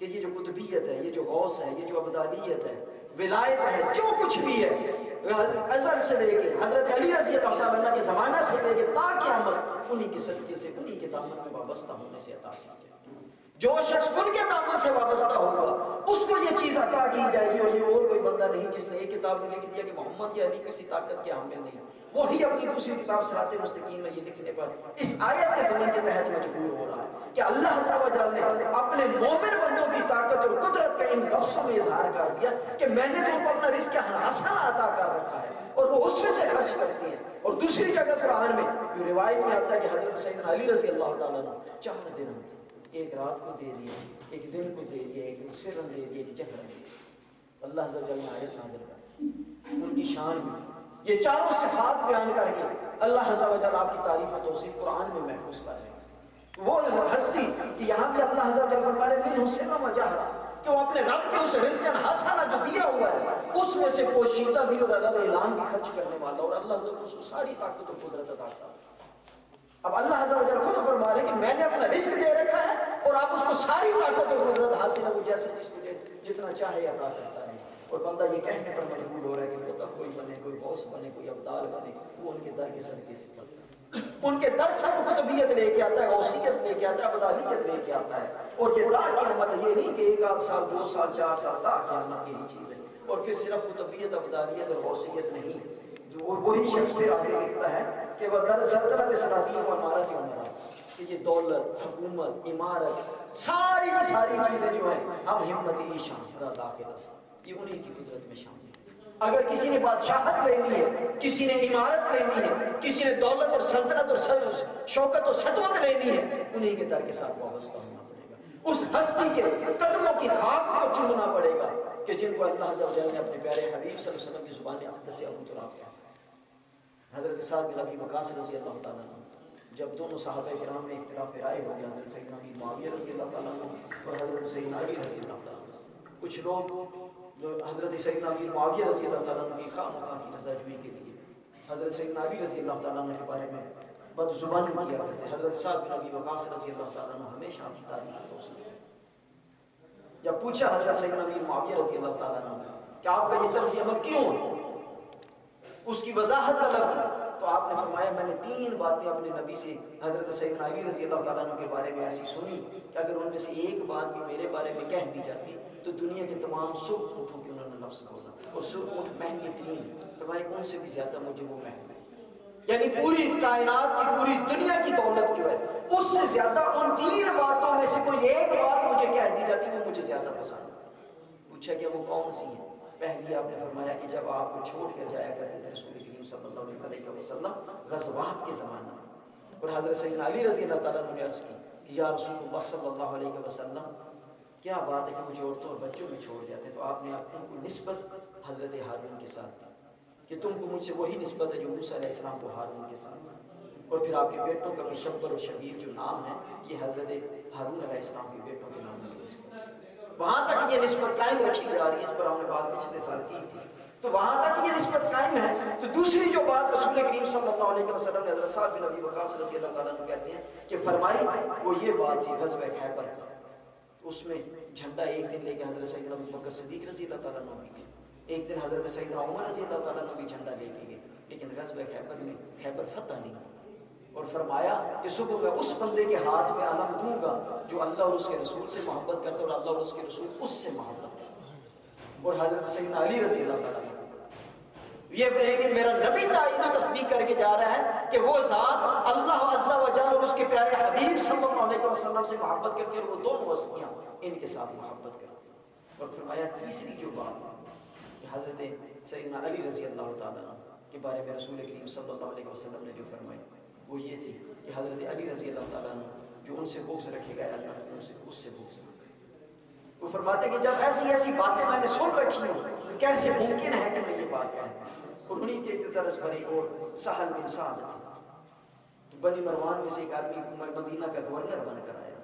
کہ یہ جو قطبیت ہے، یہ جو غوث ہے، یہ جو ابدالیت ہے، ولایت ہے، جو کچھ بھی ہے ازل سے لے کے حضرت علی رضی اللہ تعالیٰ عنہ کے زمانہ سے لے کے تا قیامت انہی کے صدقے سے، انہی کے دامن میں وابستہ ہونے سے عطا کی جائے گی۔ جو شخص ان کے دامن سے وابستہ ہوگا اس کو یہ چیز عطا کی جائے گی، اور یہ اور کوئی بندہ نہیں جس نے ایک کتاب میں لکھ دیا کہ محمد یا علی کسی طاقت کے حامل نہیں، وہی اپنی دوسری کتاب صراط مستقیم میں یہ لکھنے پر اس آیت کے ضمن کے تحت مجبور ہو رہا ہے کہ اللہ عز و جل نے اپنے مومن بندوں کی طاقت اور قدرت کا ان لفظوں میں اظہار کر دیا کہ میں نے تو ان کو اپنا رزق حسن عطا کر رکھا ہے اور وہ اس میں سے خرچ کرتے ہیں۔ اور دوسری جگہ قرآن میں جو روایت میں آتا ہے کہ حضرت سیدنا علی رضی اللہ تعالیٰ عنہ 4 دن ایک رات کو دے دیا، ایک دن کو دے دیا، ایک سرن دے دیا، ایک جہرن دے دیا۔ اللہ عز و جل نے آیت نازل کر ان کی شان میں یہ چاروں صفات بیان کر کے اللہ عز و جل آپ کی تعریف و توصیف قرآن میں محفوظ کر رہے ہیں۔ وہ ہستی کہ یہاں پہ اللہ عز و جل فرما رہے من حسن و جہرا کہ وہ اپنے رب کے اس رزق حسنہ جو دیا ہوا ہے اس میں سے پوشیدہ بھی اور اللہ اعلان بھی خرچ کرنے والا، اور اللہ عز و جل اس کو ساری طاقت و قدرت عطا کرتا ہے۔ اب اللہ عز و جل خود فرما رہے کہ میں نے اپنا رزق دے رکھا ہے اور آپ اس کو ساری طاقت اور قدرت حاصل ہے، وہ جیسے جس کو جتنا چاہے عطا کرتا ہے۔ اور بندہ یہ کہنے پر مجبور ہو رہا ہے کہ قطب کوئی بنے، کوئی غوث بنے، کوئی ابدال بنے، وہ ان کے در کے صدقے سے کرتا ہے، ان کے در سے وہ قطبیت لے کے آتا ہے، غوثیت لے کے آتا ہے، ابدالیت لے کے آتا ہے۔ اور یہ تا قیامت یہ نہیں کہ 1 آدھ سال 2 سال 4 سال تا قیامت یہی چیز ہے۔ اور پھر صرف قطبیت ابدالیت اور غوثیت نہیں، وہی شخص پھر آگے لکھتا ہے کہ وہ در سلطنت سلاطین و عمارت عمرہ کہ یہ دولت، حکومت، عمارت، ساری کی ساری چیزیں جو ہیں ہم ہمت ایشان را داخل است، یہ انہی کی قدرت میں شامل ہے۔ اگر کسی نے بادشاہت لینی ہے، کسی نے عمارت لینی ہے، کسی نے دولت اور سلطنت اور شوکت اور سطوت لینی ہے، انہی کے در کے ساتھ وابستہ ہونا پڑے گا، اس ہستی کے قدموں کی خاک کو چومنا پڑے گا کہ جن کو اللہ عز و جل نے اپنے پیارے حبیب صلی اللہ علیہ وسلم کی زبان اقدس سے ابو تراب کیا۔ حضرت سعد بن ابی وقاص رضی اللہ تعالیٰ عنہ جب دونوں صحابہ کرام میں اختلاف رائے ہو گیا، حضرت سیدنا امیر معاویہ رضی اللہ تعالیٰ عنہ اور حضرت سیدنا علی رضی اللہ تعالیٰ عنہ، کچھ لوگ جو حضرت سیدنا امیر معاویہ رضی اللہ تعالیٰ عنہ کی خواہ مخواہ کی رضاجوئی کے لیے حضرت سیدنا علی رضی اللہ تعالیٰ عنہ کے بارے میں بد زبانی کیا کرتے، حضرت سعد بن ابی وقاص رضی اللہ تعالیٰ عنہ ہمیشہ آپ کی تعریف و توصیف۔ جب پوچھا حضرت سیدنا امیر معاویہ رضی اللہ تعالیٰ عنہ کہ آپ کا یہ طرز عمل کیوں ہے، اس کی وضاحت طلب کی، تو آپ نے فرمایا میں نے 3 باتیں اپنے نبی سے حضرت سیدنا علی رضی اللہ تعالیٰ عنہ کے بارے میں ایسی سنی کہ اگر ان میں سے ایک بات بھی میرے بارے میں کہہ دی جاتی تو دنیا کے تمام سرخ اونٹوں کے انہوں نے لفظ بولا، اور سرخ اونٹ مہنگے ترین، فرمایا ان سے بھی زیادہ مجھے وہ مہنگا ہے، یعنی پوری کائنات کی پوری دنیا کی دولت جو ہے اس سے زیادہ ان 3 باتوں میں سے کوئی ایک بات مجھے کہہ دی جاتی وہ مجھے زیادہ پسند ہے۔ پوچھا کہ وہ کون سی ہے؟ پہلی آپ نے فرمایا کہ جب آپ کو چھوڑ کر جایا کرتے تھے رسول کریم صلی اللہ علیہ وسلم غزوات کے زمانے میں، اور حضرت سیدنا علی رضی اللہ تعالیٰ عنہ نے عرض کی کہ یا رسول اللہ صلی اللہ علیہ وسلم کیا بات ہے کہ مجھے عورتوں اور بچوں میں چھوڑ جاتے ہیں؟ تو آپ نے ان کو نسبت حضرت ہارون کے ساتھ دی کہ تم کو مجھ سے وہی نسبت ہے جو موسیٰ علیہ السلام کو ہارون کے ساتھ، اور پھر آپ کے بیٹوں کا بھی شبر و شبیر جو نام ہے یہ حضرت ہارون علیہ السلام کے بیٹوں کے نام کی نسبت سے، وہاں تک یہ نسبت قائم رکھی جا رہی ہے، اس پر ہم نے بات پچھلے سال کی تھی، تو وہاں تک یہ نسبت قائم ہے۔ تو دوسری جو بات رسول کریم صلی اللہ علیہ وسلم نے حضرت سعد بن ابی وقاص رضی اللہ تعالیٰ عنہ کہتے ہیں کہ فرمائی وہ یہ بات تھی غزوہ خیبر، اس میں جھنڈا ایک دن لے کے حضرت سیدنا ابو بکر صدیق رضی اللہ تعالیٰ عنہ بھی گئے، ایک دن حضرت سیدنا عمر رضی اللہ تعالیٰ عنہ بھی جھنڈا لے کے گئے، لیکن غزوہ خیبر میں خیبر فتح نہیں ہوا، اور فرمایا کہ صبح میں اس بندے کے ہاتھ میں علم دوں گا جو اللہ اور اس کے رسول سے محبت کرتا ہے اور اللہ اور اس کے رسول اس سے محبت کرتا ہے، اور حضرت سیدنا علی رضی اللہ تعالیٰ عنہ یہ لیکن میرا نبی تائید و تصدیق کر کے جا رہا ہے کہ وہ ذات اللہ عز و جل اور اس کے پیارے حبیب صلی اللہ علیہ وسلم سے محبت کرتے ہیں، اور وہ دونوں ہستیاں ان کے ساتھ محبت کرتے ہیں۔ اور فرمایا تیسری جو بات کہ حضرت سیدنا علی رضی اللہ تعالیٰ عنہ کے بارے میں رسول کریم صلی اللہ علیہ وسلم نے جو فرمائی وہ یہ تھی کہ حضرت علی رضی اللہ تعالیٰ عنہ جو ان سے بغض رکھے گئے اللہ نے اس سے بغض رکھے۔ وہ فرماتے ہیں کہ جب ایسی ایسی باتیں میں نے سن رکھی ہوں تو کیسے ممکن ہے کہ میں یہ بات کہوں؟ اور انہی کے طرز پر ایک اور سہل بن سعد تھے، بنی مروان میں سے ایک آدمی مدینہ کا گورنر بن کر آیا،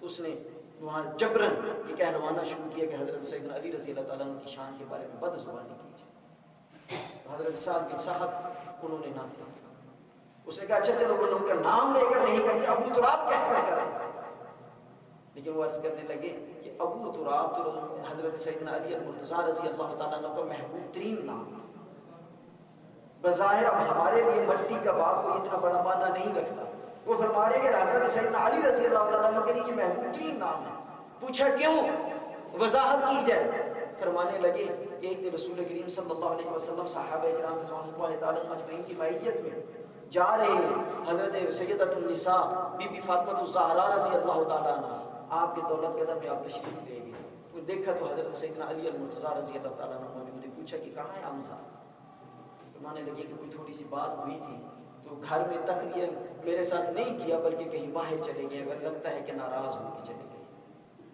تو اس نے وہاں جبرن یہ کہلوانا شروع کیا کہ حضرت سیدنا علی رضی اللہ تعالیٰ عنہ کی شان کے بارے میں بد زبانی کیجیے۔ حضرت سعد بن صاحب انہوں نے نہ کیا، اس نے کہا اچھا چلو وہ لوگ کا نام لے کر نہیں کرتے ابو تراب کہہ کر کریں، لیکن وہ عرض کرنے لگے کہ ابو تراب تو حضرت سیدنا علی المرتضیٰ رضی اللہ تعالیٰ عنہ کا محبوب ترین نام تھا. بظاہر اب ہمارے لیے مٹی کا باغ کوئی اتنا بڑا معنی نہیں رکھتا. وہ فرما رہے کہ حضرت سیدنا علی رضی اللہ تعالیٰ عنہ کے لیے یہ محبوب ترین نام ہے. پوچھا کیوں؟ وضاحت کی جائے. فرمانے لگے کہ ایک دن رسول کریم صلی اللہ علیہ وسلم صحابہ کرام رضوان اللہ تعالیٰ اجمعین کی معیت میں جا رہے ہیں. حضرت سیدۃ النساء بی بی فاطمہ الزہرا رضی اللہ تعالیٰ عنہ آپ کے دولت قدم میں آپ تشریف لے گئے. تو دیکھا تو حضرت سیدنا علی المرتضیٰ رضی اللہ تعالیٰ عنہ موجود ہے. پوچھا کہ کہاں ہے حمزہ؟ فرمانے لگے کہ کوئی تھوڑی سی بات ہوئی تھی تو گھر میں تخلیہ میرے ساتھ نہیں کیا بلکہ کہیں باہر چلے گئے. اگر لگتا ہے کہ ناراض ہو کے چلے گئے.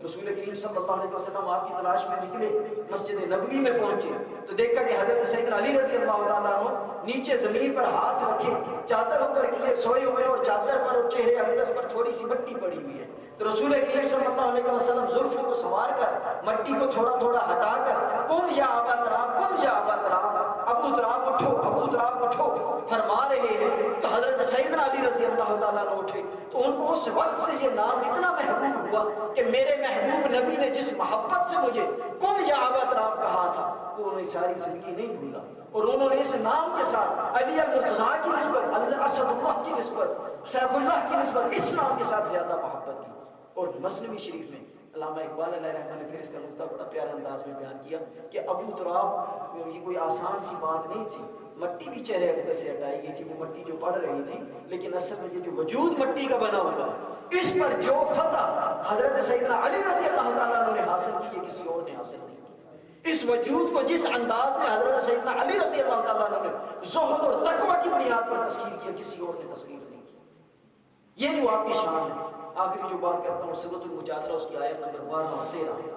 رسول کریم صلی اللہ علیہ وسلم آپ کی تلاش میں نکلے, مسجد نبوی میں پہنچے تو دیکھا کہ حضرت سیدنا علی رضی اللہ تعالیٰ عنہ نیچے زمین پر ہاتھ رکھے چادر اوپر کیے سوئے ہوئے اور چادر پر اور چہرے اقدس پر تھوڑی سی مٹی پڑی ہوئی ہے. تو رسول کریم صلی اللہ علیہ وسلم زلفوں کو سنوار کر مٹی کو تھوڑا تھوڑا ہٹا کر قم یا ابا تراب قم یا ابا تراب, ابو تراب اٹھو ابو تراب اٹھو فرما رہے ہیں. تو حضرت سیدنا علی رضی اللہ تعالیٰ عنہ اٹھے تو ان کو اس وقت سے یہ نام اتنا محبوب ہوا کہ میرے محبوب نبی نے جس محبت سے مجھے قم یا ابا تراب کہا تھا وہ انہیں ساری زندگی نہیں بھولا. اور انہوں نے اس نام کے ساتھ علی المرتضیٰ کی نسبت, اسد اللہ کی نسبت, سیف اللہ کی نسبت اس نام کے ساتھ زیادہ محبت کی. اور مثنوی شریف میں علامہ اقبال علیہ رحمہ نے پھر اس کا نقطہ بڑا پیارا انداز میں بیان کیا کہ ابو تراب یہ کوئی آسان سی بات نہیں تھی. مٹی بھی چہرے اقدس سے ہٹائی گئی تھی, وہ مٹی جو پڑ رہی تھی, لیکن اصل میں یہ جو وجود مٹی کا بنا ہوا ہے اس پر جو فتح حضرت سیدنا علی رضی اللہ تعالیٰ عنہ نے حاصل کی ہے کسی اور نے حاصل نہیں کی. اس وجود کو جس انداز میں حضرت سیدنا علی رضی اللہ تعالیٰ عنہ نے زہد اور تقوی کی بنیاد پر تسخیر کیا کسی اور نے تسخیر نہیں کی. یہ جو آپ کی شان ہے. آخری جو بات کرتا ہوں سورۃ المجادلہ اس کی آیت نمبر 12 اور 13.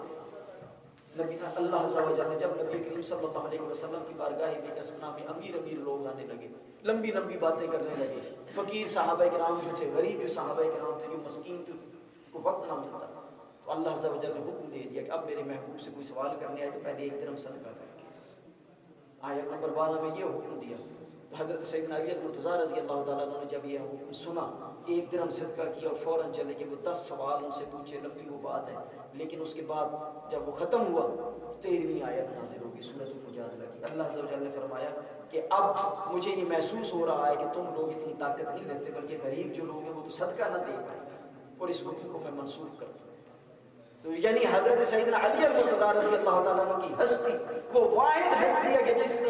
نبی اللہ عز و جل نے جب نبی کریم صلی اللہ علیہ وسلم کی بارگاہ میں کسبنا میں امیر امیر لوگ آنے لگے, لمبی لمبی باتیں کرنے لگے. فقیر صحابہ کرام جو تھے, غریب جو صحابہ کرام تھے, جو مسکین تھے, کو وقت نہ ملتا, تو اللہ عز و جل نے حکم دے دیا کہ اب میرے محبوب سے کوئی سوال کرنے آئے تو پہلے ایک درہم صدقہ کر کے. آیت نمبر 12 میں یہ حکم دیا. حضرت سیدنا علی المرتضیٰ رضی اللہ تعالیٰ عنہ نے جب یہ حکم سنا ایک درہم صدقہ کیا اور فوراً چلے گئے. وہ 10 سوال ان سے پوچھے, لمبی وہ بات ہے, لیکن اس کے بعد جب وہ ختم ہوا 13ویں آیت نازل ہوگی سورۃ المجادلہ کی. اللہ عز و جل نے فرمایا کہ اب مجھے یہ محسوس ہو رہا ہے کہ تم لوگ اتنی طاقت نہیں رکھتے, بلکہ غریب جو لوگ ہیں وہ تو صدقہ نہ دے پائیں, اور اس حکم کو میں منسوخ کرتا ہوں. تو یعنی حضرت سیدنا علی المرتضیٰ رضی اللہ تعالیٰ عنہ کی ہستی وہ واحد ہستی ہے کہ جس نے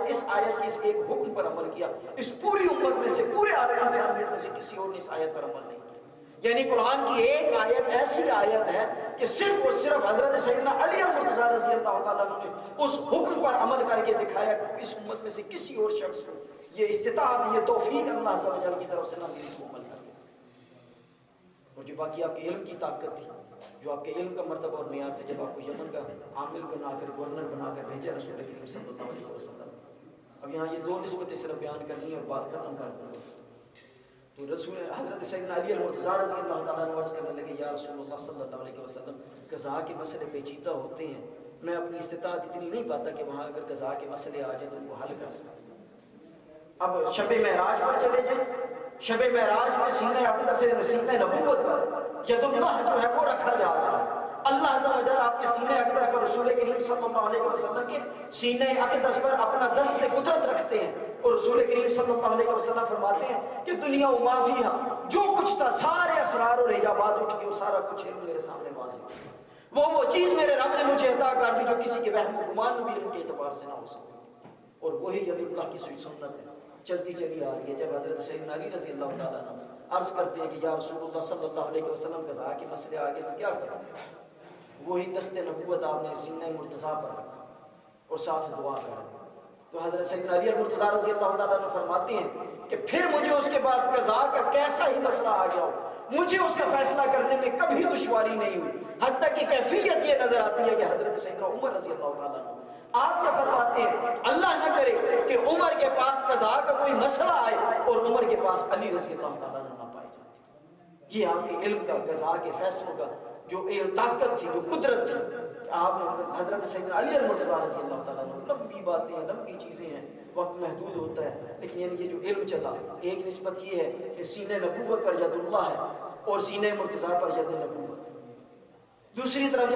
اس آیت کے اس ایک حکم پر عمل کیا. اس پوری امت میں سے, پورے عالم انسانیت میں سے کسی اور نے اس آیت پر عمل نہیں کیا. یعنی قرآن کی ایک آیت ایسی آیت ہے کہ صرف اور صرف حضرت سیدنا علی المرتضیٰ رضی اللہ تعالیٰ عنہ نے اس حکم پر عمل کر کے دکھایا. اس امت میں سے کسی اور شخص کو یہ استطاعت, یہ توفیق اللہ عز و جل کی طرف سے نہ ملی کو عمل کر کے. اور جو باقی آپ کے علم کی طاقت تھی, جو آپ کے علم کا مرتبہ اور معیار تھا, جب آپ کو یمن کا عامل بنا کر, گورنر بنا کر بھیجا رسول کریم صلی اللہ علیہ وسلم. اب یہاں یہ 2 نسبتیں صرف بیان کرنی اور بات ختم کر دوں. تو رسول حضرت سیدنا علی المرتضیٰ رضی اللہ تعالیٰ عنہ عرض کرنے لگے, یا رسول اللہ صلی اللہ علیہ وسلم, قضاء کے مسئلے پیچیدہ ہوتے ہیں, میں اپنی استطاعت اتنی نہیں پاتا کہ وہاں اگر قضاء کے مسئلے آ جائیں تو وہ حل کر سکتا. اب شب معراج پر چلے جائیں. شب معراج میں سینہ اقدس سینہ نبوت پر ید اللہ جو ہے وہ رکھا جا رہا ہے. اللہ عز و جل آپ کے سینہ اقدس پر, رسول کریم صلی اللہ علیہ وسلم کے سینہ اقدس پر اپنا دست قدرت رکھتے ہیں. اور رسول کریم صلی اللہ علیہ وسلم فرماتے ہیں کہ دنیا و ما فیہا, جو کچھ تھا سارے اسرار اور حجابات اٹھ گئے, اور سارا کچھ علم میرے سامنے واضح ہے. وہ چیز میرے رب نے مجھے عطا کر دی جو کسی کے وہم و گمان بھی ان کے اعتبار سے نہ ہو سکتی, اور وہی ید اللہ کی سنت ہے چلتی چلی آ رہی ہے. جب حضرت سیدنا علی رضی اللہ تعالیٰ عنہ عرض کرتے ہیں کہ یا رسول اللہ صلی اللہ علیہ وسلم قضاء کے مسئلے آگے تو کیا کریں, وہی دست نبوت آپ نے سینہ مرتضیٰ پر رکھا اور ساتھ دعا کرا. تو حضرت سیدنا علی المرتضیٰ رضی اللہ تعالیٰ عنہ فرماتے ہیں کہ پھر مجھے اس کے بعد قضاء کا کیسا ہی مسئلہ آ گیا ہو, مجھے اس کا فیصلہ کرنے میں کبھی دشواری نہیں ہوئی. حتیٰ کہ کیفیت یہ نظر آتی ہے کہ حضرت سیدنا عمر رضی اللہ تعالیٰ عنہ آپ کیا فرماتے ہیں, اللہ نہ کرے کہ عمر کے پاس قضاء کا کوئی مسئلہ آئے اور عمر کے پاس علی رضی اللہ تعالیٰ عنہ نہ پائے جاتے. یہ آپ کے علم کا, قضاء کے فیصلوں کا جو طاقت تھی, جو قدرت تھی, کہ آپ حضرت سیدنا علی المرتضیٰ رضی اللہ تعالیٰ عنہ, لمبی باتیں ہیں, لمبی چیزیں ہیں, وقت محدود ہوتا ہے, لیکن یعنی یہ جو علم چلا, ایک نسبت یہ ہے کہ سینہ نبوت پر ید اللہ ہے اور سینہ مرتضیٰ پر ید نبوت. دوسری طرف